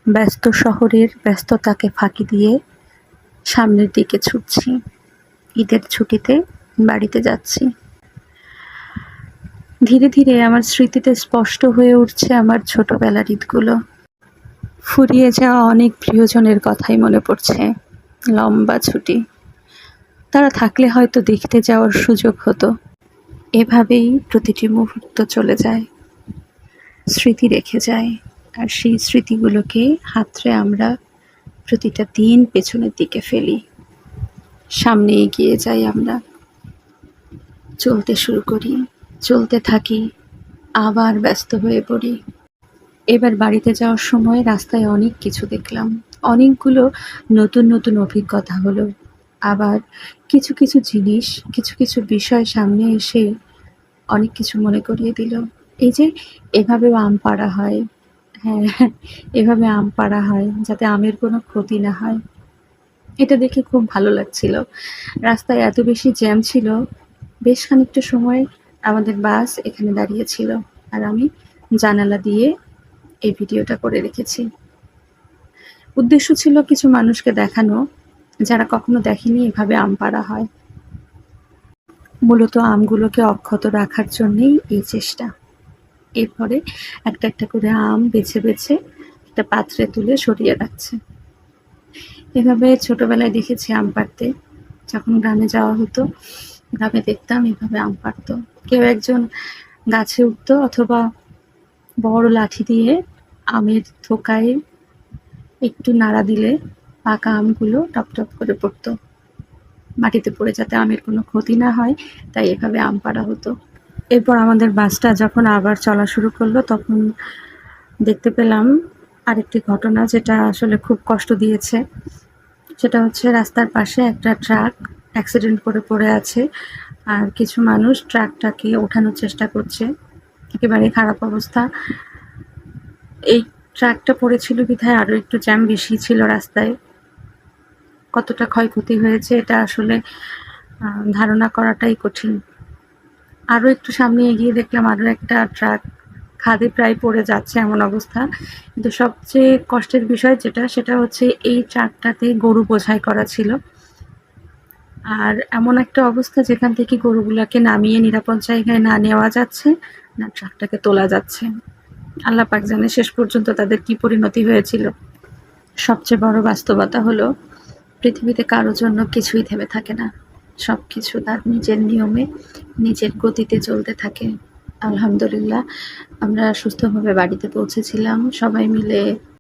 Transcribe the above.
ব্যস্ত শহরের ব্যস্ততাকে ফাঁকি দিয়ে সামনের দিকে ছুটছি। ঈদের ছুটিতে বাড়িতে যাচ্ছি। ধীরে ধীরে আমার স্মৃতিতে স্পষ্ট হয়ে উঠছে আমার ছোটবেলার ঈদগুলো। ফুরিয়ে যাওয়া অনেক প্রিয়জনের কথাই মনে পড়ছে। লম্বা ছুটি, তারা থাকলে হয়তো দেখতে যাওয়ার সুযোগ হতো। এভাবেই প্রতিটি মুহূর্ত চলে যায়, স্মৃতি রেখে যায়, আর সেই স্মৃতিগুলোকে হাতড়ে আমরা প্রতিটা দিন পেছনের দিকে ফেলি। সামনে এগিয়ে যাই আমরা, চলতে শুরু করি, চলতে থাকি, আবার ব্যস্ত হয়ে পড়ি। এবার বাড়িতে যাওয়ার সময় রাস্তায় অনেক কিছু দেখলাম, অনেকগুলো নতুন নতুন অভিজ্ঞতা হলো। আবার কিছু কিছু জিনিস, কিছু কিছু বিষয় সামনে এসে অনেক কিছু মনে করিয়ে দিল। এই যে এভাবেও আম পাড়া হয়, হ্যাঁ, এভাবে আম পাড়া হয় যাতে আমের কোনো ক্ষতি না হয়। এটা দেখে খুব ভালো লাগছিল। রাস্তায় এত বেশি জ্যাম ছিল, বেশ খানিকটা সময় আমাদের বাস এখানে দাঁড়িয়েছিল, আর আমি জানালা দিয়ে এই ভিডিওটা করে রেখেছি। উদ্দেশ্য ছিল কিছু মানুষকে দেখানো, যারা কখনো দেখেনি এভাবে আম পাড়া হয়। মূলত আমগুলোকে অক্ষত রাখার জন্যেই এই চেষ্টা। এরপরে একটা একটা করে আম বেছে বেছে একটা পাত্রে তুলে সরিয়ে রাখছে। এভাবে ছোটবেলায় দেখেছি আম পাড়তে। যখন গ্রামে যাওয়া হতো, গ্রামে দেখতাম এভাবে আম পাড়তো। কেউ একজন গাছে উঠতো, অথবা বড় লাঠি দিয়ে আমের থোকায় একটু নাড়া দিলে পাকা আমগুলো টপ টপ করে পড়তো, মাটিতে পড়ে যাতে আমের কোনো ক্ষতি না হয়, তাই এভাবে আম পাড়া হতো। এরপর আমাদের বাসটা যখন আবার চলা শুরু করলো, তখন দেখতে পেলাম আরেকটি ঘটনা, যেটা আসলে খুব কষ্ট দিয়েছে। সেটা হচ্ছে রাস্তার পাশে একটা ট্রাক অ্যাক্সিডেন্ট করে পড়ে আছে, আর কিছু মানুষ ট্রাকটাকে ওঠানোর চেষ্টা করছে। একেবারে খারাপ অবস্থা। এই ট্রাকটা পড়েছিল বিধায় আরও একটু জ্যাম বেশি ছিল রাস্তায়। কতটা ক্ষয়ক্ষতি হয়েছে এটা আসলে ধারণা করাটাই কঠিন। আরও একটু সামনে এগিয়ে দেখলাম আরও একটা ট্রাক খাদে প্রায় পড়ে যাচ্ছে এমন অবস্থা। কিন্তু সবচেয়ে কষ্টের বিষয় সেটা হচ্ছে এই ট্রাকটাতে গরু বোঝাই করা ছিল, আর এমন একটা অবস্থা যেখান থেকে গরুগুলোকে নামিয়ে নিরাপদ জায়গায় না নেওয়া যাচ্ছে, না ট্রাকটাকে তোলা যাচ্ছে। আল্লাহ পাক জানে শেষ পর্যন্ত তাদের কি পরিণতি হয়েছিল। সবচেয়ে বড় বাস্তবতা হলো, পৃথিবীতে কারোর জন্য কিছুই থেমে থাকে না। সব কিছু তার নিজের নিয়মে, নিজের গতিতে চলতে থাকে। আলহামদুলিল্লাহ, আমরা সুস্থভাবে বাড়িতে পৌঁছেছিলাম সবাই মিলে।